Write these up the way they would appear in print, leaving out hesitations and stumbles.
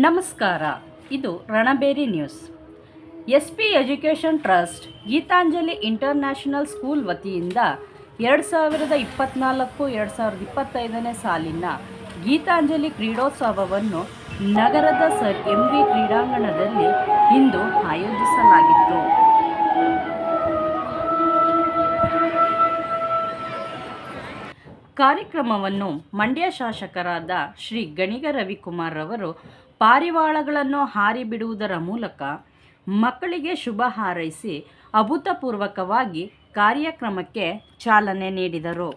ನಮಸ್ಕಾರ, ಇದು Ranabheri news. SP education trust Geetanjali international school ವತಿಯಿಂದ 2024-2025 ಸಾಲಿನ ಗೀತಾಂಜಲಿ ಕ್ರೀಡೋತ್ಸವವನ್ನು ನಗರದ ಸರ್ MV ಕ್ರೀಡಾಂಗಣದಲ್ಲಿ ಇಂದು ಆಯೋಜಿಸಲಾಗಿತ್ತು. ಕಾರ್ಯಕ್ರಮವನ್ನು ಮಂಡ್ಯ ಶಾಸಕರಾದ ಶ್ರೀ ಗಣಿಗ ರವಿಕುಮಾರ್ ಅವರು ಪಾರಿವಾಳಗಳನ್ನು ಹಾರಿ ಬಿಡುವುದರ ಮೂಲಕ ಮಕ್ಕಳಿಗೆ ಶುಭ ಹಾರೈಸಿ ಅಭೂತಪೂರ್ವಕವಾಗಿ ಕಾರ್ಯಕ್ರಮಕ್ಕೆ ಚಾಲನೆ ನೀಡಿದರು.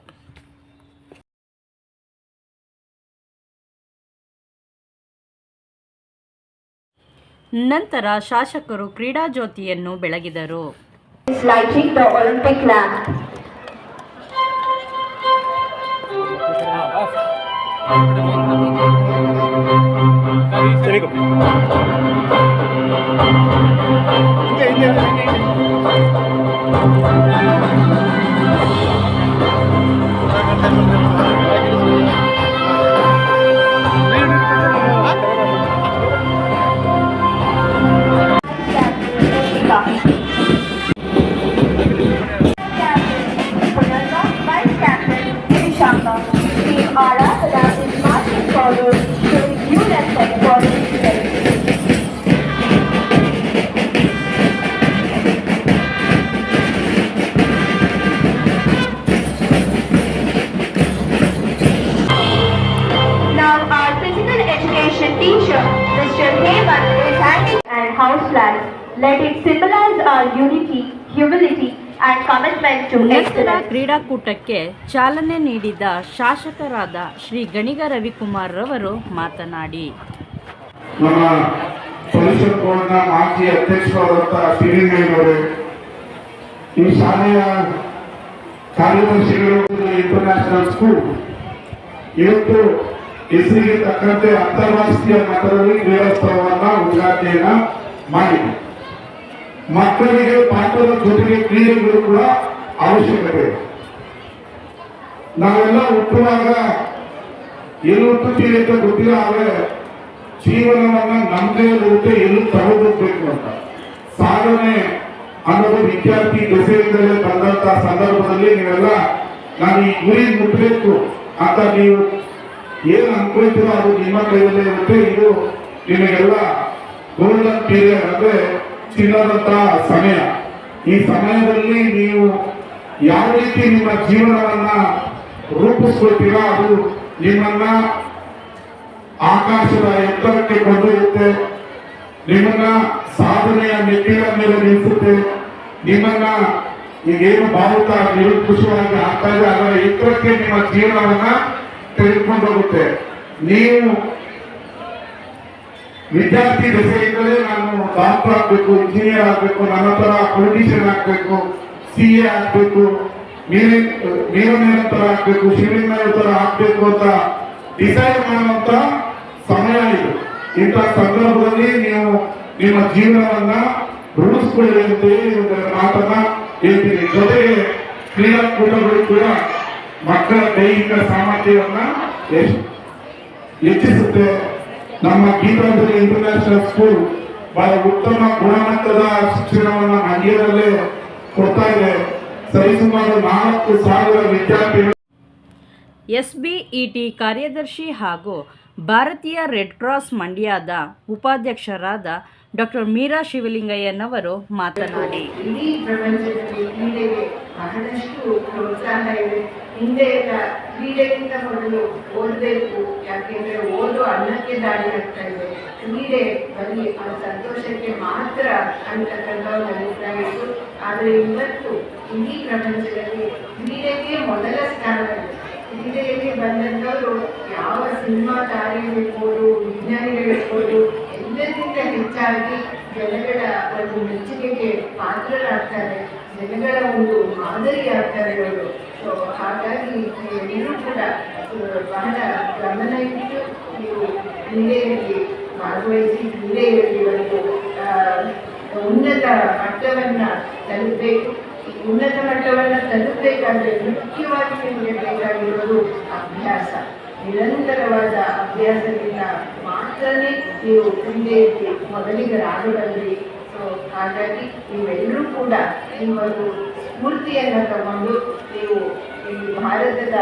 ನಂತರ ಶಾಸಕರು ಕ್ರೀಡಾ ಜ್ಯೋತಿಯನ್ನು ಬೆಳಗಿದರು. Teacher, Mr. Heyman is handing and house flags. Let it symbolize our unity, humility and commitment to excellence. ಕ್ರೀಡಾಕೂಟಕ್ಕೆ ಚಾಲನೆ ನೀಡಿದ ಶಾಸಕರಾದ ಶ್ರೀ ಗಣಿಗ ರವಿಕುಮಾರ್ ರವರು ಮಾತನಾಡಿ, ನಮ್ಮ ಪರಿಷತ್ ಬೋರ್ಡ್ನ ಮಾಜಿ ಅಧ್ಯಕ್ಷರಾದಂತಹ ಶ್ರೀರಂಗಯ್ಯನವರೇ, ಈ ಶಾಲೆಯ ಕಾರ್ಯದರ್ಶಿಗಳು, ಇಂಟರ್ನ್ಯಾಷನಲ್ ಸ್ಕೂಲ್ ಇವತ್ತು ಹೆಸರಿಗೆ ತಕ್ಕಂತೆ ಅಂತಾರಾಷ್ಟ್ರೀಯ ಮಟ್ಟದಲ್ಲಿ ಕ್ರೀಡೋತ್ಸವವನ್ನ ಉದ್ಘಾಟನೆಯನ್ನ ಮಾಡಿದೆ. ಮಕ್ಕಳಿಗೆ ಪಾಠದ ಜೊತೆಗೆ ಕ್ರೀಡೆಗಳು ಕೂಡ ಅವಶ್ಯಕತೆ. ನಾವೆಲ್ಲ ಹುಟ್ಟುವಾಗ ಎಲ್ಲಿ ಹುಟ್ಟುತ್ತೀವಿ ಅಂತ ಗೊತ್ತಿಲ್ಲ, ಆದರೆ ಜೀವನವನ್ನ ನಮ್ಮದೇ ಇರುತ್ತೆ ಎಲ್ಲಿ ತಗೋಬೇಕು ಅಂತ ಸಾಧನೆ ಅನ್ನೋದು ವಿದ್ಯಾರ್ಥಿ ದೆಸೆಯಿಂದಲೇ ಬಂದಂತಹ ಸಂದರ್ಭದಲ್ಲಿ ನೀವೆಲ್ಲ ನಾನು ಈ ಗುರಿ ಮುಟ್ಟಬೇಕು ಅಂತ ನೀವು ಏನು ಅನ್ಕೊಳ್ತೀರೋ ಅದು ನಿಮ್ಮ ಕೈಯಲ್ಲೇ ಇರುತ್ತೆ. ಇದು ನಿಮಗೆಲ್ಲ ಗೋಲ್ಡನ್ ಪೀರಿಯಡ್, ಅಂದ್ರೆ ಚಿನ್ನದಂತಹ ಸಮಯ. ಈ ಸಮಯದಲ್ಲಿ ನೀವು ಯಾವ ರೀತಿ ನಿಮ್ಮ ಜೀವನವನ್ನ ರೂಪಿಸ್ಕೊಳ್ತೀರಾ ಅದು ನಿಮ್ಮನ್ನ ಆಕಾಶದ ಎತ್ತರಕ್ಕೆ ಕೊಂಡೊಯ್ಯುತ್ತೆ, ನಿಮ್ಮನ್ನ ಸಾಧನೆಯ ಮೆಟ್ಟಿಲ ಮೇಲೆ ನಿಲ್ಲಿಸುತ್ತೆ, ನಿಮ್ಮನ್ನ ಈಗೇನು ಭಾವುತ ನಿರುತ್ಕೃಷ್ಟವಾಗಿ ಆಗ್ತಾ ಇದೆ ಅದರ ಎತ್ತರಕ್ಕೆ ನಿಮ್ಮ ಜೀವನವನ್ನ ತೆಗೆದುಕೊಂಡು ಹೋಗುತ್ತೆ. ನೀವು ವಿದ್ಯಾರ್ಥಿ ದೆಸೆಯಿಂದಲೇ ನಾನು ಡಾಕ್ಟರ್ ಆಗ್ಬೇಕು, ಇಂಜಿನಿಯರ್ ಆಗ್ಬೇಕು, ನನ್ನ ತರ ಪೊಲಿಟಿಷಿಯನ್ ಆಗ್ಬೇಕು, CA ಆಗ್ಬೇಕು, ನೀರನೇರ ಆಗ್ಬೇಕು, ಶಿವಲಿಂಗರ ತರ ಆಗ್ಬೇಕು ಅಂತ ಡಿಸೈಡ್ ಮಾಡುವಂತ ಸಮಯ ಇದು. ಇಂಥ ಸಂದರ್ಭದಲ್ಲಿ ನೀವು ನಿಮ್ಮ ಜೀವನವನ್ನ ರೂಢಿಸ್ಕೊಳ್ಳಿ ಅಂತ ಮಾತನ್ನ ಹೇಳ್ತೀನಿ. ಜೊತೆಗೆ ಕ್ರೀಡಾಕೂಟಗಳು ಕೂಡ ಮಕ್ಕಳ ದೈಹಿಕ ಸಾಮರ್ಥ್ಯವನ್ನ ಹೆಚ್ಚಿಸುತ್ತೆ. ನಮ್ಮ ಗೀತಾಂಜಲಿ ಇಂಟರ್ನ್ಯಾಷನಲ್ ಸ್ಕೂಲ್ ಬಹಳ ಉತ್ತಮ ಗುಣಮಟ್ಟದ ಶಿಕ್ಷಣವನ್ನ ಮಂಡ್ಯದಲ್ಲೇ ಕೊಡ್ತಾ ಇದೆ. ಸರಿಸುಮಾರು 4,000 ವಿದ್ಯಾರ್ಥಿಗಳು. SBET ಕಾರ್ಯದರ್ಶಿ ಹಾಗೂ ಭಾರತೀಯ ರೆಡ್ ಕ್ರಾಸ್ ಮಂಡ್ಯದ ಉಪಾಧ್ಯಕ್ಷರಾದ ಡಾಕ್ಟರ್ ಮೀರಾ ಶಿವಲಿಂಗಯ್ಯನವರು ಮಾತನಾಡಿ, ಇಡೀ ಪ್ರಪಂಚದಲ್ಲಿ ಕ್ರೀಡೆಗೆ ಬಹಳಷ್ಟು ಪ್ರೋತ್ಸಾಹ ಇದೆ. ಹಿಂದೆ ಕ್ರೀಡೆಗಿಂತ ಮೊದಲು ಓದಬೇಕು, ಯಾಕೆಂದ್ರೆ ಓದು ಅನ್ನಕ್ಕೆ ದಾರಿ ಆಗ್ತಾ ಇದೆ, ಕ್ರೀಡೆ ಬರೀ ಆ ಸಂತೋಷಕ್ಕೆ ಮಾತ್ರ ಅಂತಕ್ಕಂಥ ಒಂದು ಅಭಿಪ್ರಾಯ ಇತ್ತು. ಆದರೆ ಇವತ್ತು ಇಡೀ ಪ್ರಪಂಚದಲ್ಲಿ ಕ್ರೀಡೆಗೆ ಮೊದಲ ಸ್ಥಾನವಿದೆ. ಕ್ರೀಡೆಯಲ್ಲಿ ಬಂದಂಥವರು ಯಾವ ಸಿನಿಮಾ ತಾರೆಗಳಿರ್ಬೋದು, ವಿಜ್ಞಾನಿಗಳಿರ್ಬೋದು, ಎಲ್ಲರಿಗಿಂತ ಹೆಚ್ಚಾಗಿ ಜನಗಳ ಒಂದು ಮೆಚ್ಚುಗೆಗೆ ಪಾತ್ರರಾಗ್ತಾರೆ, ಜನಗಳ ಒಂದು ಮಾದರಿ ಆಗ್ತಾರೆ ಅವರು. ಸೊ ಹಾಗಾಗಿ ಎಲ್ಲರೂ ಕೂಡ ಬಹಳ ಗಮನ ಇಟ್ಟು ನೀವು ಕ್ರೀಡೆಯಲ್ಲಿ ಭಾಗವಹಿಸಿ ಕ್ರೀಡೆಯಲ್ಲಿ ಒಂದು ಉನ್ನತ ಮಟ್ಟವನ್ನು ತಲುಪಬೇಕು. ಉನ್ನತ ಮಟ್ಟವನ್ನು ತಲುಪಬೇಕಾದ್ರೆ ಮುಖ್ಯವಾಗಿ ನಿಮಗೆ ಬೇಕಾಗಿರೋದು ಅಭ್ಯಾಸ. ನಿರಂತರವಾದ ಅಭ್ಯಾಸದಿಂದ ಮಾತ್ರ ಮಾತ್ರನೇ ನೀವು ಕ್ರೀಡೆಯಲ್ಲಿ ಮೊದಲಿಗರಾಗಬಲ್ಲಿರಿ. ಸೊ ಹಾಗಾಗಿ ನೀವೆಲ್ಲರೂ ಕೂಡ ನಿಮ್ಮದು ಸ್ಫೂರ್ತಿಯನ್ನು ತಗೊಂಡು ನೀವು ಈ ಭಾರತದ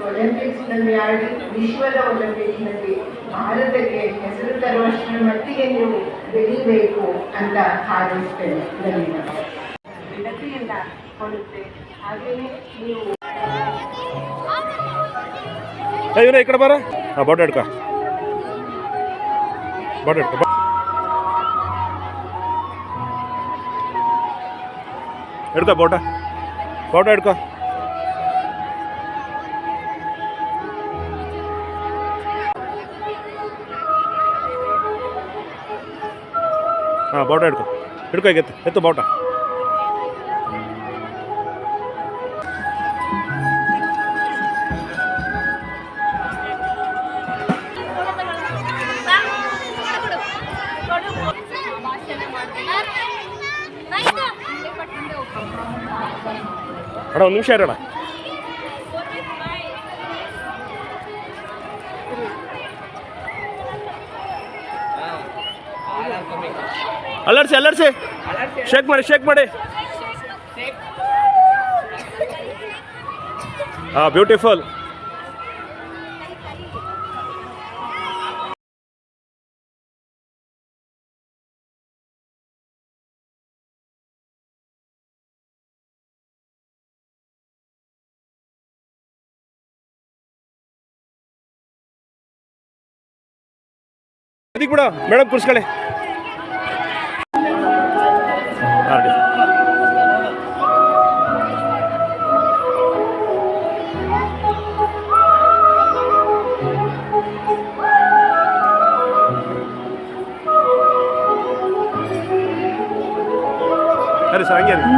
ಒಲಿಂಪಿಕ್ಸ್ನಲ್ಲಿ ಆಡಿ ವಿಶ್ವದ ಒಲಿಂಪಿಕ್ಸ್ನಲ್ಲಿ ಭಾರತಕ್ಕೆ ಹೆಸರು ತರುವಷ್ಟರ ಮಟ್ಟಿಗೆ ನೀವು ಬೆಳೀಬೇಕು ಅಂತ ಹಾರೈಸ್ತೇನೆ. ಧನ್ಯವಾದ. ಬಿಡತಿಯನ್ನು ಕೊಡುತ್ತೆ. ಹಾಗೆಯೇ ನೀವು ಇವರೇ ಈ ಕಡೆ ಬಾರ. ಬೋಟ ಹಿಡ್ಕೊ, ಬೋಟ ಹಿಡ್ಕೊ. ಹಿಡ್ಕೊ ಬೋಟ ಹಿಡ್ಕೊ. ಬೋಟ ಹಿಡ್ಕೊ ಈಗ ಎತ್ತು ಬೋಟ. ಅಣ್ಣ ಒಂದು ನಿಮಿಷ ಇರೋಣ. ಅಲರ್ಸಿ ಶೇಕ್ ಮಾಡಿ. ಬ್ಯೂಟಿಫುಲ್. ಅದಕ್ಕೆ ಬಿಡ ಮೇಡಮ್ ಕೂರಿಸ್ಕೊಳ್ಳಿ.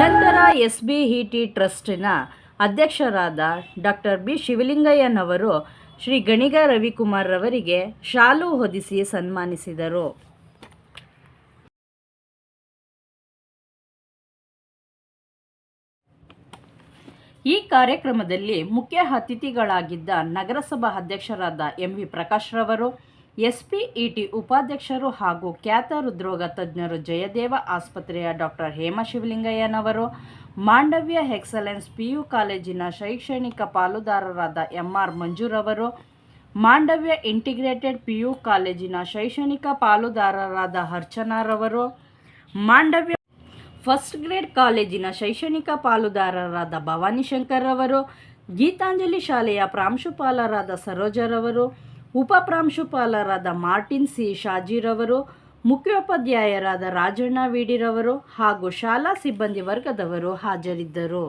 ನಂತರ SBET ಟ್ರಸ್ಟಿನ ಅಧ್ಯಕ್ಷರಾದ ಡಾಕ್ಟರ್ ಬಿ ಶಿವಲಿಂಗಯ್ಯನವರು ಶ್ರೀ ಗಣಿಗ ರವಿಕುಮಾರ್ ರವರಿಗೆ ಶಾಲು ಹೊದಿಸಿ ಸನ್ಮಾನಿಸಿದರು. ಈ ಕಾರ್ಯಕ್ರಮದಲ್ಲಿ ಮುಖ್ಯ ಅತಿಥಿಗಳಾಗಿದ್ದ ನಗರಸಭಾ ಅಧ್ಯಕ್ಷರಾದ MV ಪ್ರಕಾಶ್ ರವರು, SBET ಉಪಾಧ್ಯಕ್ಷರು ಹಾಗೂ ಖ್ಯಾತ ಹೃದ್ರೋಗ ತಜ್ಞರು ಜಯದೇವ ಆಸ್ಪತ್ರೆಯ ಡಾಕ್ಟರ್ ಹೇಮಾ ಶಿವಲಿಂಗಯ್ಯನವರು, ಮಾಂಡವ್ಯ ಎಕ್ಸಲೆನ್ಸ್ PU ಕಾಲೇಜಿನ ಶೈಕ್ಷಣಿಕ ಪಾಲುದಾರರಾದ MR ಮಂಜುರವರು, ಮಾಂಡವ್ಯ ಇಂಟಿಗ್ರೇಟೆಡ್ PU ಕಾಲೇಜಿನ ಶೈಕ್ಷಣಿಕ ಪಾಲುದಾರರಾದ ಅರ್ಚನಾರವರು, ಮಾಂಡವ್ಯ ಫಸ್ಟ್ ಗ್ರೇಡ್ ಕಾಲೇಜಿನ ಶೈಕ್ಷಣಿಕ ಪಾಲುದಾರರಾದ ಭವಾನಿ ಶಂಕರ್ ರವರು, ಗೀತಾಂಜಲಿ ಶಾಲೆಯ ಪ್ರಾಂಶುಪಾಲರಾದ ಸರೋಜರವರು, ಉಪಪ್ರಾಂಶುಪಾಲರಾದ ಮಾರ್ಟಿನ್ C ಶಾಜಿರವರು, ಮುಖ್ಯೋಪಾಧ್ಯಾಯರಾದ ರಾಜಣ್ಣ ವಿಡಿರವರು ಹಾಗೂ ಶಾಲಾ ಸಿಬ್ಬಂದಿ ವರ್ಗದವರು ಹಾಜರಿದ್ದರು.